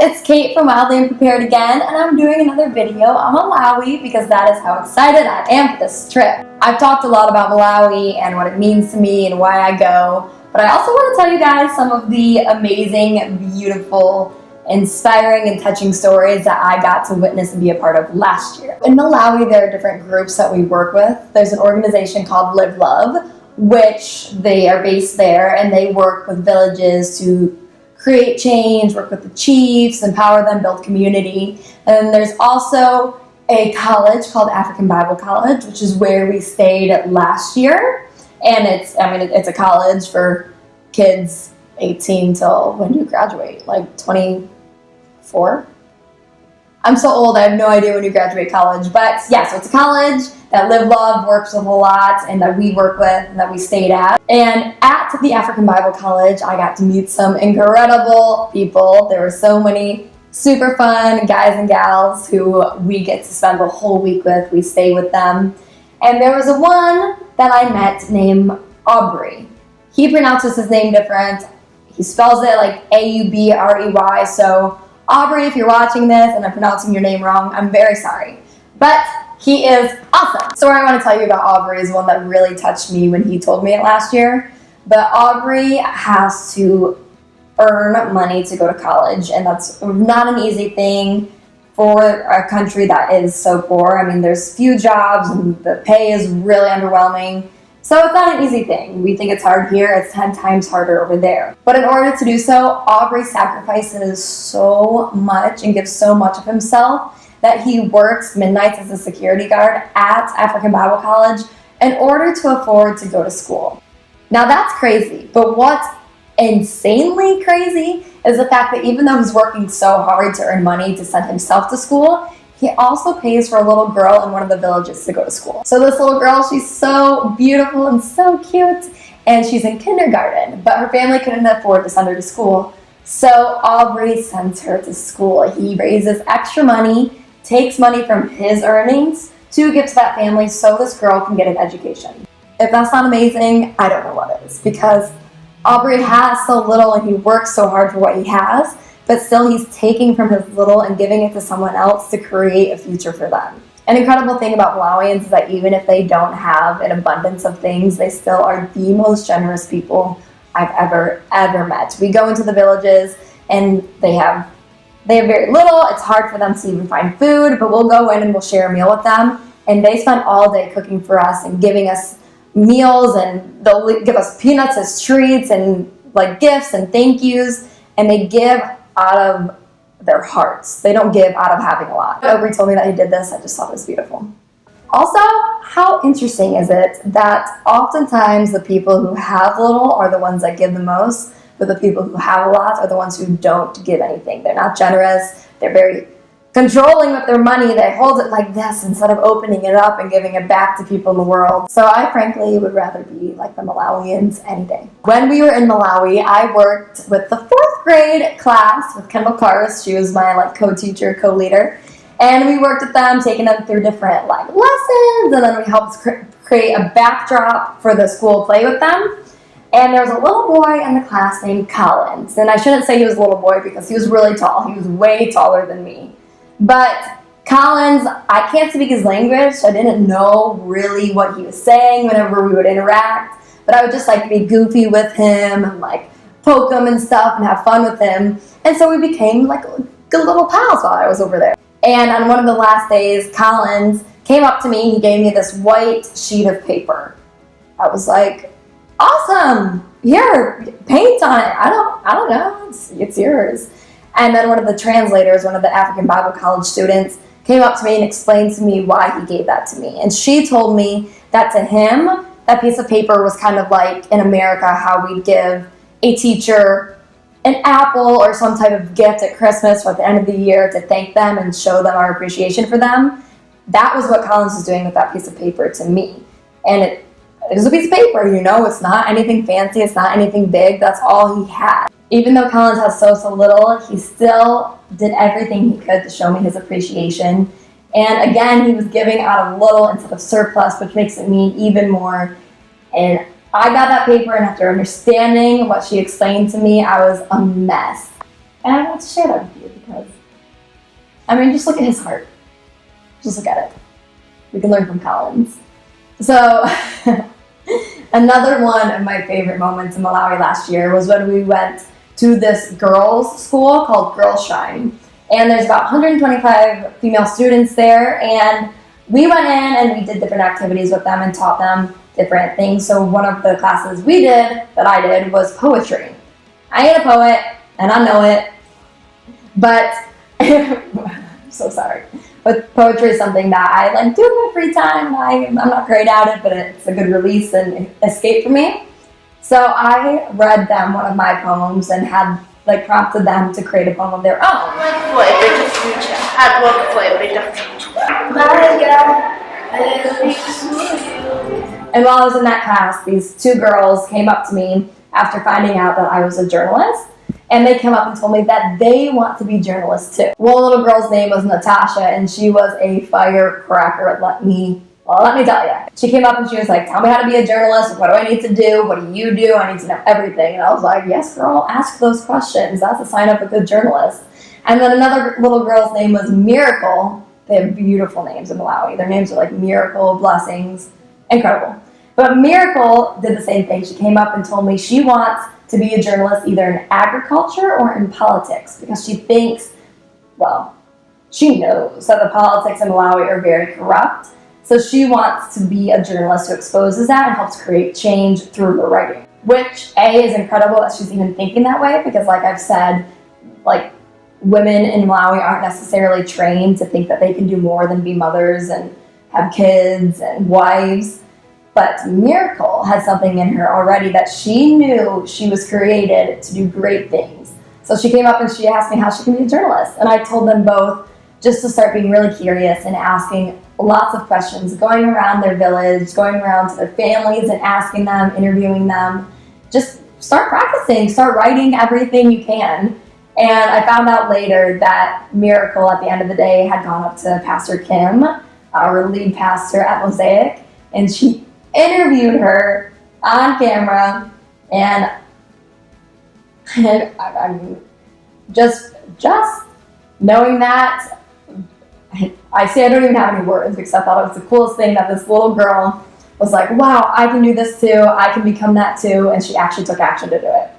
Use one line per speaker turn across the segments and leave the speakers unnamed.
it's Kate from Wildly Unprepared again, and I'm doing another video on Malawi because that is how excited I am for this trip. I've talked a lot about Malawi and what it means to me and why I go, but I also want to tell you guys some of the amazing, beautiful, inspiring and touching stories that I got to witness and be a part of last year. In Malawi, there are different groups that we work with. There's an organization called Live Love, which they are based there, and they work with villages to create change, work with the chiefs, empower them, build community. And then there's also a college called African Bible College, which is where we stayed last year. And it's a college for kids 18 till when you graduate, like 24? I'm so old, I have no idea when you graduate college. But yeah, so it's a college that Live Love works with a lot and that we work with and that we stayed at. And at the African Bible College, I got to meet some incredible people. There were so many super fun guys and gals who we get to spend the whole week with. We stay with them. And there was one that I met named Aubrey. He pronounces his name different. He spells it like A-U-B-R-E-Y. So Aubrey, if you're watching this and I'm pronouncing your name wrong, I'm very sorry. But he is awesome. The story I want to tell you about Aubrey is one that really touched me when he told me it last year. But Aubrey has to earn money to go to college, and that's not an easy thing for a country that is so poor. I mean, there's few jobs and the pay is really underwhelming. So it's not an easy thing. We think it's hard here, it's 10 times harder over there. But in order to do so, Aubrey sacrifices so much and gives so much of himself that he works midnights as a security guard at African Bible College in order to afford to go to school. Now that's crazy, but what's insanely crazy is the fact that even though he's working so hard to earn money to send himself to school, he also pays for a little girl in one of the villages to go to school. So this little girl, she's so beautiful and so cute, and she's in kindergarten, but her family couldn't afford to send her to school. So Aubrey sends her to school. He raises extra money, takes money from his earnings to give to that family so this girl can get an education. If that's not amazing, I don't know what is, because Aubrey has so little and he works so hard for what he has, but still he's taking from his little and giving it to someone else to create a future for them. An incredible thing about Malawians is that even if they don't have an abundance of things, they still are the most generous people I've ever met. We go into the villages and they have very little. It's hard for them to even find food, but we'll go in and we'll share a meal with them. And they spend all day cooking for us and giving us meals, and they'll give us peanuts as treats and like gifts and thank yous. And they give out of their hearts. They don't give out of having a lot. Aubrey told me that he did this. I just thought it was beautiful. Also, how interesting is it that oftentimes the people who have little are the ones that give the most, but the people who have a lot are the ones who don't give anything. They're not generous. They're very controlling with their money. They hold it like this instead of opening it up and giving it back to people in the world. So I frankly would rather be like the Malawians any day. When we were in Malawi, I worked with the 4th grade class with Kendall Kars. She was my co-teacher, co-leader. And we worked with them, taking them through different lessons, and then we helped create a backdrop for the school play with them. And there was a little boy in the class named Collins. And I shouldn't say he was a little boy because he was really tall. He was way taller than me. But Collins, I can't speak his language, so I didn't know really what he was saying whenever we would interact. But I would just be goofy with him and poke him and stuff and have fun with him. And so we became good little pals while I was over there. And on one of the last days, Collins came up to me. He gave me this white sheet of paper. I was like, awesome, here, paint on it. I don't know, it's yours. And then one of the translators, one of the African Bible College students, came up to me and explained to me why he gave that to me. And she told me that to him, that piece of paper was kind of like in America how we'd give a teacher an apple or some type of gift at Christmas or at the end of the year to thank them and show them our appreciation for them. That was what Collins was doing with that piece of paper to me. And it was a piece of paper, it's not anything fancy, it's not anything big, that's all he had. Even though Collins has so little, he still did everything he could to show me his appreciation. And again, he was giving out of little instead of surplus, which makes it mean even more. And I got that paper, and after understanding what she explained to me, I was a mess. And I want to share that with you because I mean, just look at his heart. Just look at it. We can learn from Collins. So, another one of my favorite moments in Malawi last year was when we went to this girls' school called Girls Shine. And there's about 125 female students there, and we went in and we did different activities with them and taught them different things. So one of the classes that I did, was poetry. I ain't a poet, and I know it, but I'm so sorry. But poetry is something that I like do in my free time. I'm not great at it, but it's a good release and escape for me. So I read them one of my poems and had prompted them to create a poem of their own. And while I was in that class, these two girls came up to me after finding out that I was a journalist, and they came up and told me that they want to be journalists too. One little girl's name was Natasha, and she was a firecracker, let me tell you. She came up and she was like, tell me how to be a journalist. What do I need to do? What do you do? I need to know everything. And I was like, yes, girl, ask those questions. That's a sign of a good journalist. And then another little girl's name was Miracle. They have beautiful names in Malawi. Their names are like Miracle, Blessings, incredible. But Miracle did the same thing. She came up and told me she wants to be a journalist either in agriculture or in politics because she thinks, she knows that the politics in Malawi are very corrupt. So she wants to be a journalist who exposes that and helps create change through her writing. Which, A, is incredible that she's even thinking that way because, like I've said, women in Malawi aren't necessarily trained to think that they can do more than be mothers and have kids and wives. But Miracle had something in her already that she knew she was created to do great things. So she came up and she asked me how she can be a journalist. And I told them both just to start being really curious and asking lots of questions, going around their village, going around to their families and asking them, interviewing them. Just start practicing, start writing everything you can. And I found out later that Miracle, at the end of the day, had gone up to Pastor Kim, our lead pastor at Mosaic, and she interviewed her on camera, and I mean, just knowing that, I don't even have any words because I thought it was the coolest thing that this little girl was like, wow, I can do this too, I can become that too, and she actually took action to do it.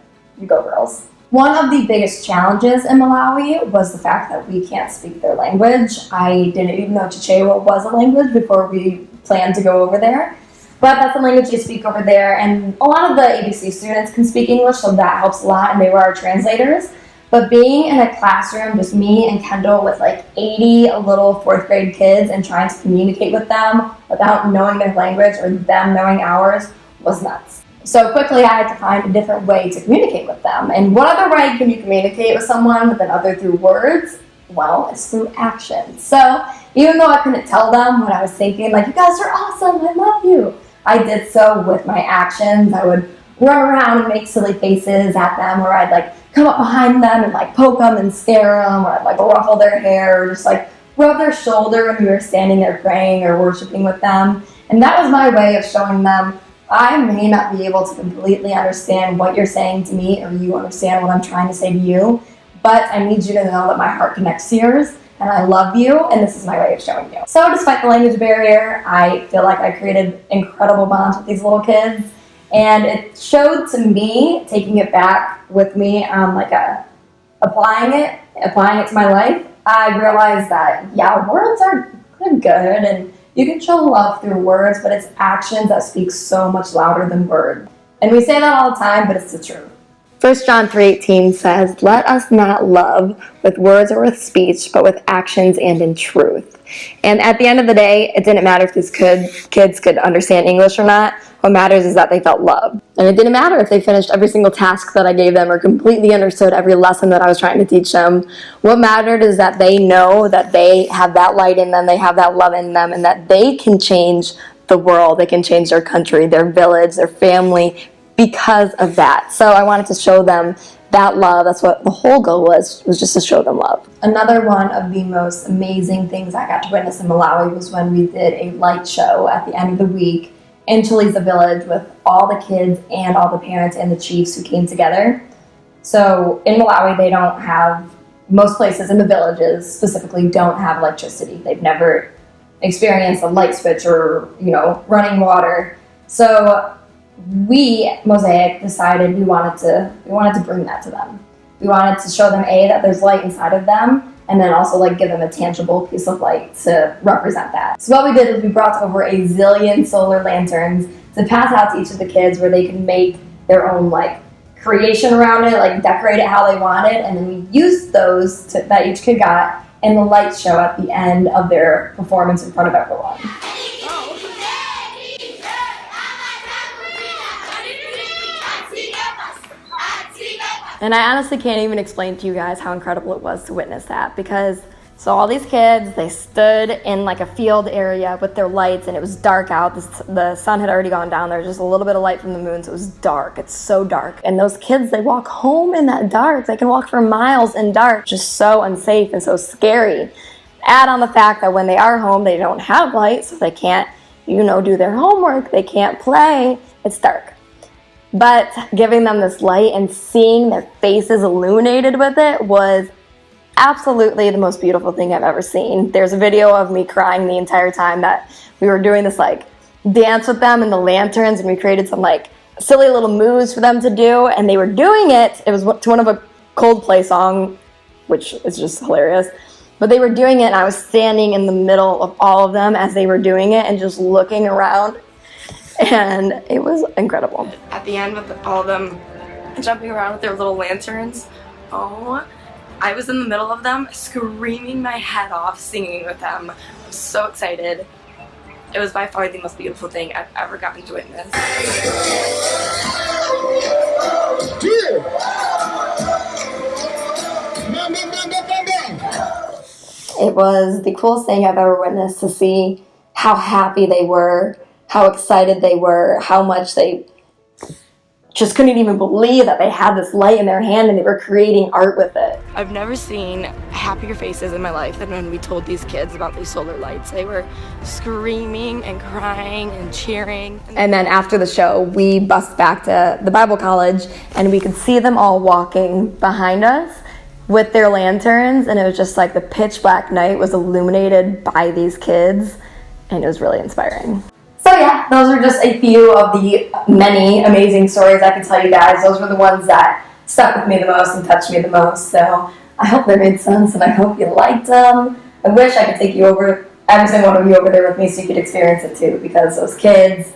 You go, girls. One of the biggest challenges in Malawi was the fact that we can't speak their language. I didn't even know Chichewa was a language before we planned to go over there. But that's the language you speak over there, and a lot of the ABC students can speak English, so that helps a lot, and they were our translators. But being in a classroom, just me and Kendall with 80 little 4th grade kids and trying to communicate with them without knowing their language or them knowing ours was nuts. So quickly I had to find a different way to communicate with them. And what other way can you communicate with someone than other through words? Well, it's through action. So even though I couldn't tell them what I was thinking, you guys are awesome, I love you, I did so with my actions. I would run around and make silly faces at them, or I'd come up behind them and poke them and scare them, or I'd ruffle their hair, or just rub their shoulder when we were standing there praying or worshiping with them. And that was my way of showing them, I may not be able to completely understand what you're saying to me or you understand what I'm trying to say to you, but I need you to know that my heart connects to yours and I love you, and this is my way of showing you. So despite the language barrier, I feel like I created incredible bonds with these little kids, and it showed to me, taking it back with me, applying it to my life. I realized that, words are good, and you can show love through words, but it's actions that speak so much louder than words. And we say that all the time, but it's the truth. 1 John 3:18 says, let us not love with words or with speech, but with actions and in truth. And at the end of the day, it didn't matter if these kids could understand English or not. What matters is that they felt loved. And it didn't matter if they finished every single task that I gave them or completely understood every lesson that I was trying to teach them. What mattered is that they know that they have that light in them, they have that love in them, and that they can change the world, they can change their country, their village, their family, because of that. So I wanted to show them that love. That's what the whole goal was just to show them love. Another one of the most amazing things I got to witness in Malawi was when we did a light show at the end of the week in Chaliza village with all the kids and all the parents and the chiefs who came together. So in Malawi, they don't have most places in the villages specifically don't have electricity. They've never experienced a light switch or, running water. So we, Mosaic, decided we wanted to bring that to them. We wanted to show them, that there's light inside of them, and then also give them a tangible piece of light to represent that. So what we did was we brought over a zillion solar lanterns to pass out to each of the kids where they could make their own creation around it, decorate it how they wanted, and then we used those that each kid got in the light show at the end of their performance in front of everyone. And I honestly can't even explain to you guys how incredible it was to witness that, because so all these kids, they stood in a field area with their lights, and it was dark out. The sun had already gone down. There was just a little bit of light from the moon, so it was dark. It's so dark. And those kids, they walk home in that dark. They can walk for miles in dark. Just so unsafe and so scary. Add on the fact that when they are home, they don't have light, so they can't, do their homework. They can't play. It's dark. But giving them this light and seeing their faces illuminated with it was absolutely the most beautiful thing I've ever seen. There's a video of me crying the entire time that we were doing this dance with them in the lanterns, and we created some silly little moves for them to do, and they were doing it. It was to one of a Coldplay song, which is just hilarious. But they were doing it, and I was standing in the middle of all of them as they were doing it and just looking around. And it was incredible. At the end, with all of them jumping around with their little lanterns, I was in the middle of them, screaming my head off, singing with them. I was so excited. It was by far the most beautiful thing I've ever gotten to witness. It was the coolest thing I've ever witnessed, to see how happy they were, how excited they were, how much they just couldn't even believe that they had this light in their hand and they were creating art with it. I've never seen happier faces in my life than when we told these kids about these solar lights. They were screaming and crying and cheering. And then after the show, we bussed back to the Bible college, and we could see them all walking behind us with their lanterns, and it was just the pitch black night was illuminated by these kids, and it was really inspiring. So yeah, those are just a few of the many amazing stories I can tell you guys. Those were the ones that stuck with me the most and touched me the most. So I hope they made sense, and I hope you liked them. I wish I could take you over, every single one of you over there with me, so you could experience it too, because those kids,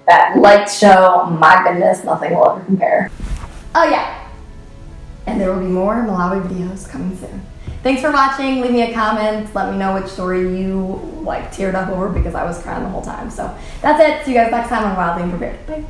that light show, my goodness, nothing will ever compare. Oh yeah, and there will be more Malawi videos coming soon. Thanks for watching. Leave me a comment. Let me know which story you teared up over, because I was crying the whole time. So that's it. See you guys next time on Wildly Unprepared. Bye.